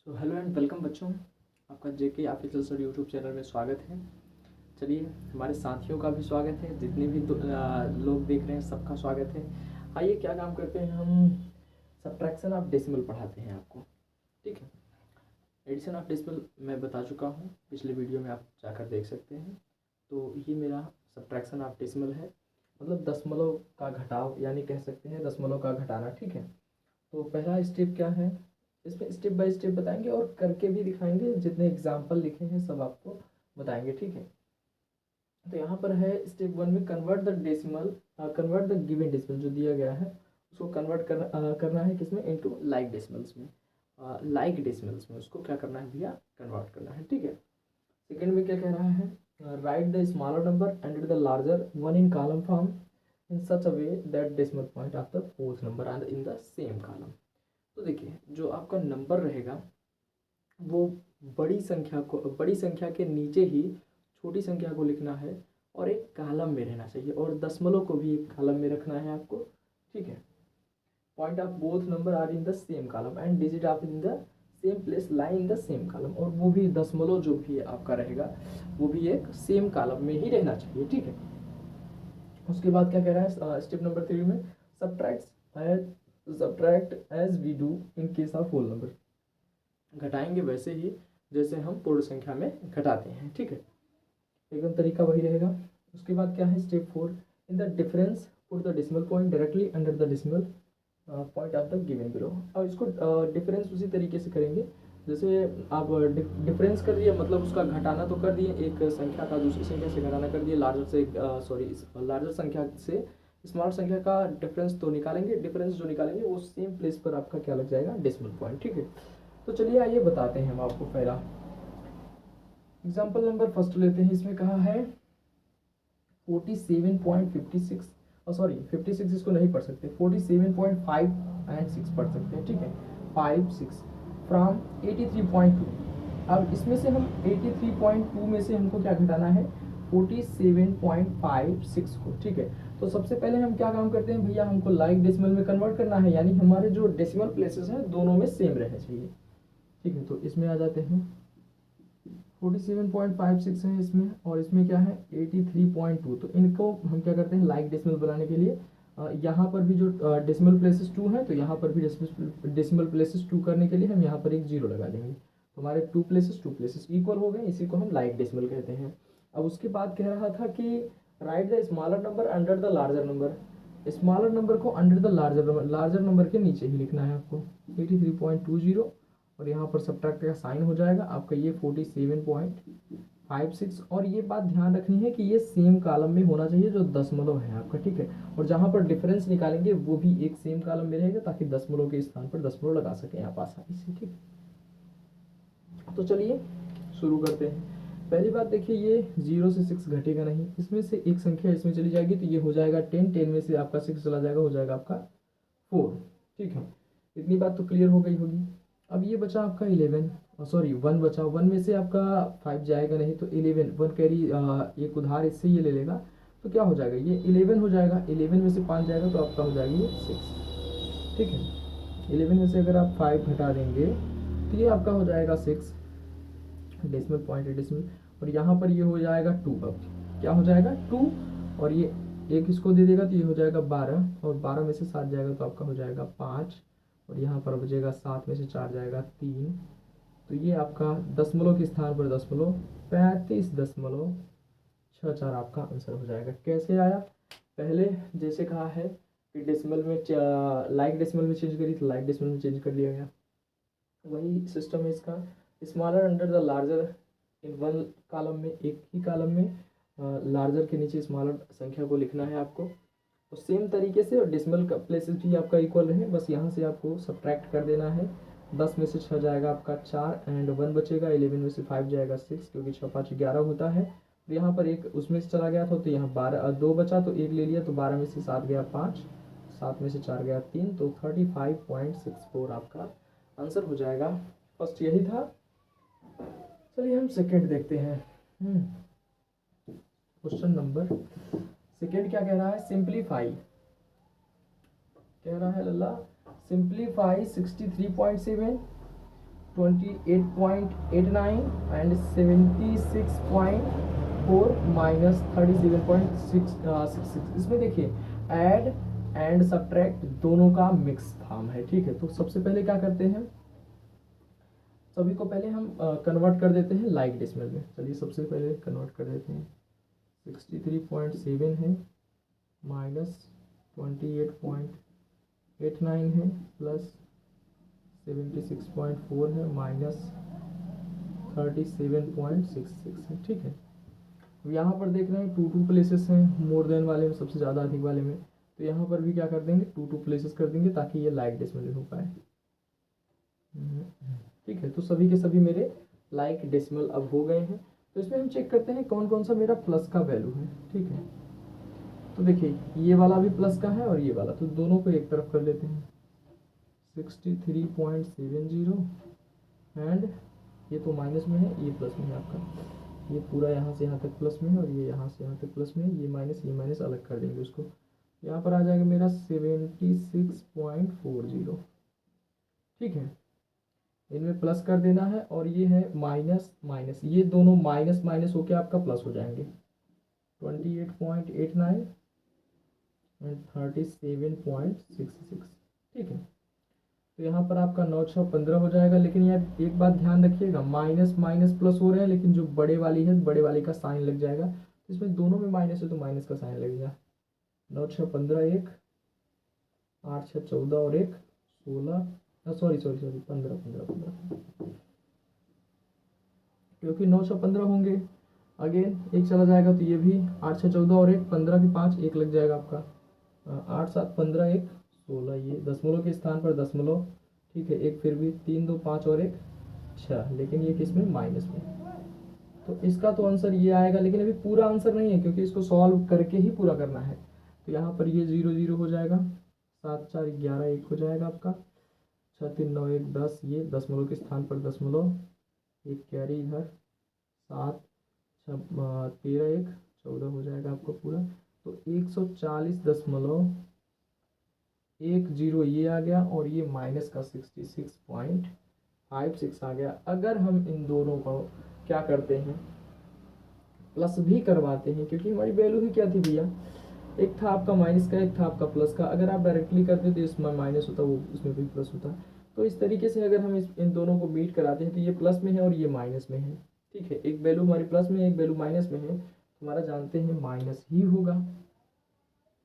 Hello and welcome बच्चों, आपका जेके official study YouTube channel में स्वागत है। चलिए, हमारे साथियों का भी स्वागत है, जितने भी लोग देख रहे हैं सबका स्वागत है। आइए क्या काम करते हैं, हम सब्ट्रैक्शन ऑफ डेसिमल पढ़ाते हैं आपको। ठीक है, एडिशन ऑफ डेसिमल मैं बता चुका हूँ, पिछले वीडियो में आप जाकर देख सकते हैं। तो ये मेरा सब्ट्रैक्शन ऑफ डेसिमल है, मतलब दशमलव का घटाव, यानी कह सकते हैं दशमलव का घटाना। ठीक है, तो पहला स्टेप क्या है, इसमें स्टेप बाय स्टेप बताएंगे और करके भी दिखाएंगे। जितने एग्जाम्पल लिखे हैं सब आपको बताएंगे। ठीक है, तो यहाँ पर है स्टेप 1 में convert the decimal, convert the given decimal जो दिया गया है उसको कन्वर्ट करना है किसमें, इनटू लाइक डेसिमल्स में। लाइक डेसिमल्स में उसको क्या करना है भैया, कन्वर्ट करना है। ठीक है, सेकेंड में क्या कह रहा है, right the smaller number and the larger one in column form in such a way that decimal point of the fourth number are in the same column. तो देखिए, जो आपका नंबर रहेगा वो बड़ी संख्या के नीचे ही छोटी संख्या को लिखना है और एक कॉलम में रहना चाहिए, और दशमलव को भी एक कॉलम में रखना है आपको। ठीक है, point of both number are in the same column and digit of in the same place lie in the same column, और वो भी दशमलव जो भी आपका रहेगा वो भी एक सेम कॉलम में ही रहना चाहिए। ठीक है, उसके बाद क्या कह रहा है स्टेप नंबर 3 में, subtract as we do in case of whole number, घटाएंगे वैसे ही जैसे हम पूर्ण संख्या में घटाते हैं। ठीक है, एकदम तरीका वही रहेगा। उसके बाद क्या है step 4, in the difference put the decimal point directly under the decimal point of the given below. अब इसको डिफरेंस उसी तरीके से करेंगे जैसे आप डिफरेंस कर दिए, मतलब उसका घटाना तो कर दिए, एक संख्या का दूसरी संख्या से घटाना कर दिए, लार्जर संख्या से स्मॉल संख्या का डिफरेंस तो निकालेंगे, डिफरेंस जो निकालेंगे वो सेम प्लेस पर आपका क्या लग जाएगा, डेसिमल पॉइंट। ठीक है, तो चलिए आइए बताते हैं हम आपको। पहला एग्जाम्पल नंबर फर्स्ट लेते हैं, इसमें कहा है 47.56, सॉरी 56 इसको नहीं पढ़ सकते, 47.5 एंड 6 पढ़ सकते हैं। ठीक है, 5 6 फ्रॉम 83.2। अब इसमें से हम 83.2 में से हमको क्या घटाना है, 47.56 को। ठीक है, तो सबसे पहले हम क्या काम करते हैं भैया, हमको लाइक डेसिमल में कन्वर्ट करना है, यानी हमारे जो डेसिमल प्लेसेस हैं दोनों में सेम रहने चाहिए। ठीक है, तो इसमें आ जाते हैं 47.56 है इसमें, और इसमें क्या है 83.2। तो इनको हम क्या करते हैं लाइक डेसिमल बनाने के लिए, यहाँ पर भी जो डेसिमल प्लेसेस 2 हैं तो यहाँ पर भी डेसिमल प्लेसेस 2 करने के लिए हम यहाँ पर एक जीरो लगा देंगे, तो हमारे टू प्लेसेस इक्वल हो गए, इसी को हम लाइक डेसिमल कहते हैं। अब उसके बाद कह रहा था कि right the smaller number under the larger number, smaller number को अंडर द लार्जर नंबर के नीचे ही लिखना है आपको, 83.20, और यहाँ पर सब्ट्रैक्ट का साइन हो जाएगा आपका ये 47.56। और ये बात ध्यान रखनी है कि ये सेम कॉलम में होना चाहिए जो दशमलव है आपका। ठीक है, और जहाँ पर डिफरेंस निकालेंगे वो भी एक सेम कॉलम में रहेगा, ताकि दशमलव के स्थान पर दशमलव लगा सकें आप आसानी से। ठीक, तो चलिए शुरू करते हैं। पहली बात देखिए, ये 0 से 6 घटेगा नहीं, इसमें से एक संख्या इसमें चली जाएगी तो ये हो जाएगा 10, 10 में से आपका 6 चला जाएगा, हो जाएगा आपका 4। ठीक है, इतनी बात तो क्लियर हो गई होगी। अब ये बचा आपका 11, सॉरी 1 बचा, 1 में से आपका 5 जाएगा नहीं, तो 11 1 कैरी एक उधार इससे ये ले लेगा, तो क्या हो जाएगा ये 11 हो जाएगा, 11 में से 5 जाएगा तो आपका हो जाएगा ये 6। ठीक है, 11 में से अगर आप 5 घटा देंगे तो ये आपका हो जाएगा 6, डेसिमल पॉइंट है डेसिमल, और यहाँ पर ये हो जाएगा 2। अब क्या हो जाएगा 2, और ये एक इसको दे देगा तो ये हो जाएगा 12, और 12 में से 7 जाएगा तो आपका हो जाएगा 5, और यहाँ पर बचेगा 7 में से 4 जाएगा 3, तो ये आपका दशमलव के स्थान पर दशमलव 35.64 आपका आंसर हो जाएगा। कैसे आया, पहले जैसे कहा है कि डेसिमल में लाइक डेसिमल में चेंज करी तो लाइक डेसिमल में चेंज कर लिया गया, वही सिस्टम है इसका। Smaller under the larger in one column में, एक ही कॉलम में लार्जर के नीचे स्मॉलर संख्या को लिखना है आपको, और सेम तरीके से, और डेसिमल का प्लेसेस भी आपका इक्वल रहे, बस यहाँ से आपको सब्ट्रैक्ट कर देना है। 10 में से 6 जाएगा आपका 4 एंड 1 बचेगा, 11 में से 5 जाएगा 6, क्योंकि 6 5 11 होता है। तो यहाँ पर एक उसमें से चला गया था तो यहाँ 12 2 बचा तो एक ले लिया, तो 12 में से 7 गया 5, 7 में से 4 गया 3, तो 35.64 आपका आंसर हो जाएगा। फर्स्ट यही था। चलिए हम सेकेंड देखते हैं। क्वेश्चन नंबर सेकेंड क्या कह रहा है, सिंप्लीफाई कह रहा है लल्ला, सिंप्लीफाई 63.7 28.89 एंड 76.4 माइनस 37.66। इसमें देखिए ऐड एंड सब्ट्रैक्ट दोनों का मिक्स फॉर्म है, ठीक है। तो सबसे पहले क्या करते हैं, सभी को पहले हम कन्वर्ट कर देते हैं लाइक डेसिमल में। चलिए सबसे पहले कन्वर्ट कर देते हैं। 63.7 है माइनस 28.89 है प्लस 76.4 है माइनस 37.66 है, ठीक है। यहाँ पर देख रहे हैं टू प्लेसेस हैं, मोर देन वाले में सबसे ज़्यादा अधिक वाले में, तो यहाँ पर भी क्या कर देंगे, टू प्लेसेस कर देंगे ताकि ये लाइक डेसिमल हो पाए, ठीक है। तो सभी के सभी मेरे लाइक डेसिमल अब हो गए हैं। तो इसमें हम चेक करते हैं कौन कौन सा मेरा प्लस का वैल्यू है, ठीक है। तो देखिए ये वाला भी प्लस का है और ये वाला, तो दोनों को एक तरफ कर लेते हैं। 63.70 एंड ये तो माइनस में है, ये प्लस में है आपका, ये पूरा यहाँ से यहाँ तक प्लस में है और ये यहाँ से यहाँ तक प्लस में है, ये माइनस अलग कर देंगे उसको। यहाँ पर आ जाएगा मेरा 76.40, ठीक है। इनमें प्लस कर देना है और ये है माइनस माइनस, ये दोनों माइनस माइनस होके आपका प्लस हो जाएंगे। 28.89 एंड 37.66, ठीक है। तो यहाँ पर आपका 9 6 15 हो जाएगा। लेकिन यार एक बात ध्यान रखिएगा, माइनस माइनस प्लस हो रहे हैं, लेकिन जो बड़े वाली है बड़े वाली का साइन लग जाएगा। तो इसमें दोनों में माइनस है तो माइनस का साइन लगेगा। 9 6 15 1, 8 6 14 और 1 16, सॉरी 15 क्योंकि 9 6 15 होंगे, अगेन एक चला जाएगा तो ये भी 8 6 14 और 1 15 की 5 1 लग जाएगा आपका। 8 7 15 1 16, ये दशमलव के स्थान पर दशमलव, ठीक है। एक फिर भी 3 2 5 और 1 6, लेकिन ये किस में, माइनस में। तो इसका तो आंसर ये आएगा, लेकिन अभी पूरा आंसर नहीं है क्योंकि इसको सॉल्व करके ही पूरा करना है। तो यहाँ पर ये 0 0 हो जाएगा, 7 4 11 1 हो जाएगा आपका, 6 3 9 1 10, ये दशमलव के स्थान पर दशमलव, एक कैरी इधर, 7 13 1 14 हो जाएगा आपका पूरा। तो 140.10 ये आ गया और ये माइनस का 66.56 आ गया। अगर हम इन दोनों को क्या करते हैं, प्लस भी करवाते हैं, क्योंकि हमारी वैल्यू ही क्या थी भैया, एक था आपका माइनस का, एक था आपका प्लस का। अगर आप डायरेक्टली करते तो इसमें माइनस होता, वो इसमें भी प्लस होता। तो इस तरीके से अगर हम इन दोनों को बीट कराते हैं तो ये प्लस में है और ये माइनस में है, ठीक है। एक वैल्यू हमारी प्लस में है, एक वैल्यू माइनस में है, हमारा जानते हैं माइनस ही होगा।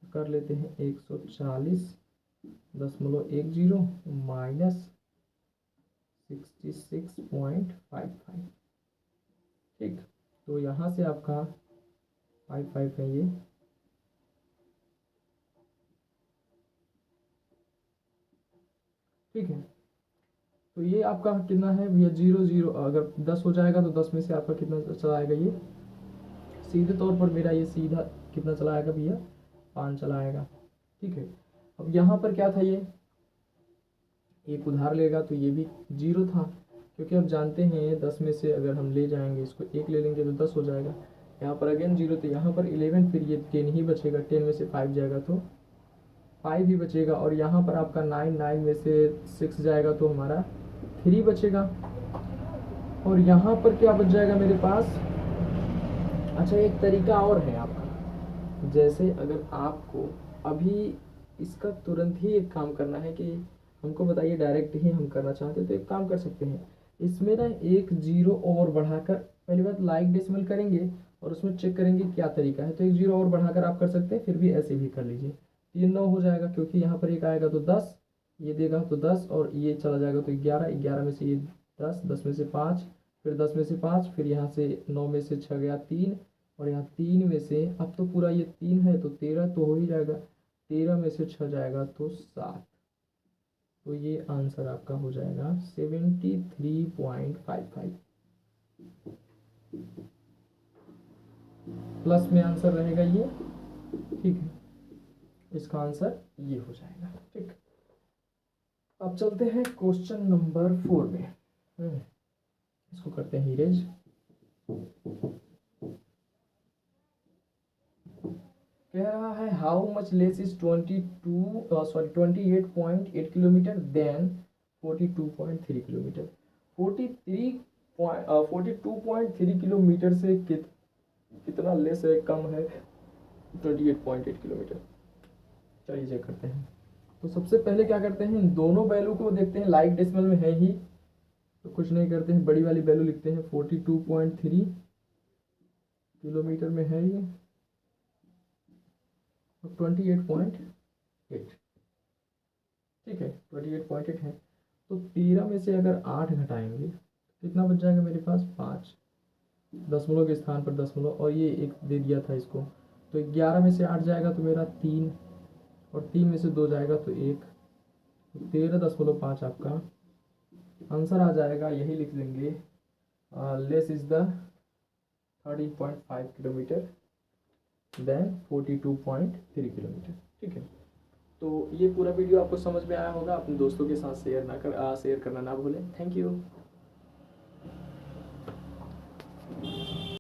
कर लेते हैं 140.10 माइनस 66.55, ठीक। तो यहाँ से आपका 55 है ये, ठीक है। तो ये आपका कितना है भैया, 0 0, अगर 10 हो जाएगा तो 10 में से आपका कितना चला आएगा, ये सीधे तौर पर मेरा ये सीधा कितना चला आएगा भैया, 5 चला आएगा, ठीक है। अब यहाँ पर क्या था, ये एक उधार लेगा तो ये भी 0 था, क्योंकि अब जानते हैं 10 में से अगर हम ले जाएंगे, इसको 1 ले लेंगे तो 10 हो जाएगा। यहाँ पर अगेन 0, तो यहाँ पर 11, फिर ये 10 ही बचेगा, 10 में से 5 जाएगा तो 5 ही बचेगा। और यहाँ पर आपका 9 में से 6 जाएगा तो हमारा 3 बचेगा। और यहाँ पर क्या बच जाएगा मेरे पास, अच्छा एक तरीका और है आपका, जैसे अगर आपको अभी इसका तुरंत ही एक काम करना है कि हमको बताइए डायरेक्ट ही हम करना चाहते हैं, तो एक काम कर सकते हैं, इसमें ना एक 0 और बढ़ाकर, पहली बात लाइक डेसिमल करेंगे और उसमें चेक करेंगे क्या तरीका है। तो एक 0 और बढ़ाकर आप कर सकते हैं, फिर भी ऐसे भी कर लीजिए। 3 9 हो जाएगा, क्योंकि यहाँ पर एक आएगा तो 10, ये देगा तो 10 और ये चला जाएगा तो 11, 11 में से ये 10, 10 में से 5, फिर 10 में से 5, फिर यहाँ से 9 में से 6 गया 3, और यहाँ 3 में से, अब तो पूरा ये 3 है तो 13 तो हो ही जाएगा, 13 में से 6 जाएगा तो 7। तो ये आंसर आपका हो जाएगा 73.55, प्लस में आंसर रहेगा ये, ठीक है। इसका आंसर ये हो जाएगा, ठीक। अब चलते हैं क्वेश्चन नंबर 4 में। इसको करते हैं इरेज। कह रहा है how much less is 28.8 kilometre than 42.3 kilometre. 42.3 kilometre से कितना लेस है, कम है? 28.8 किलोमीटर। चलिए चेक करते हैं। तो सबसे पहले क्या करते हैं, इन दोनों वैल्यू को देखते हैं, लाइक डेसिमल में है ही तो कुछ नहीं करते हैं, बड़ी वाली वैल्यू लिखते हैं। 42.3 किलोमीटर में है ये, 28.8, ठीक है, 28.8 है। तो 13 में से अगर 8 घटाएंगे कितना बच जाएगा मेरे पास? 5, दशमलव के स्थान पर दशमलव, और ये एक दे दिया था इसको। तो 11 में से 8 जाएगा तो मेरा 3, और 3 में से 2 जाएगा तो 1, 13.5 आपका आंसर आ जाएगा। यही लिख देंगे, less is the 13.5 kilometre than 42.3 kilometre, ठीक है। तो ये पूरा वीडियो आपको समझ में आया होगा। अपने दोस्तों के साथ शेयर करना ना भूलें। Thank you.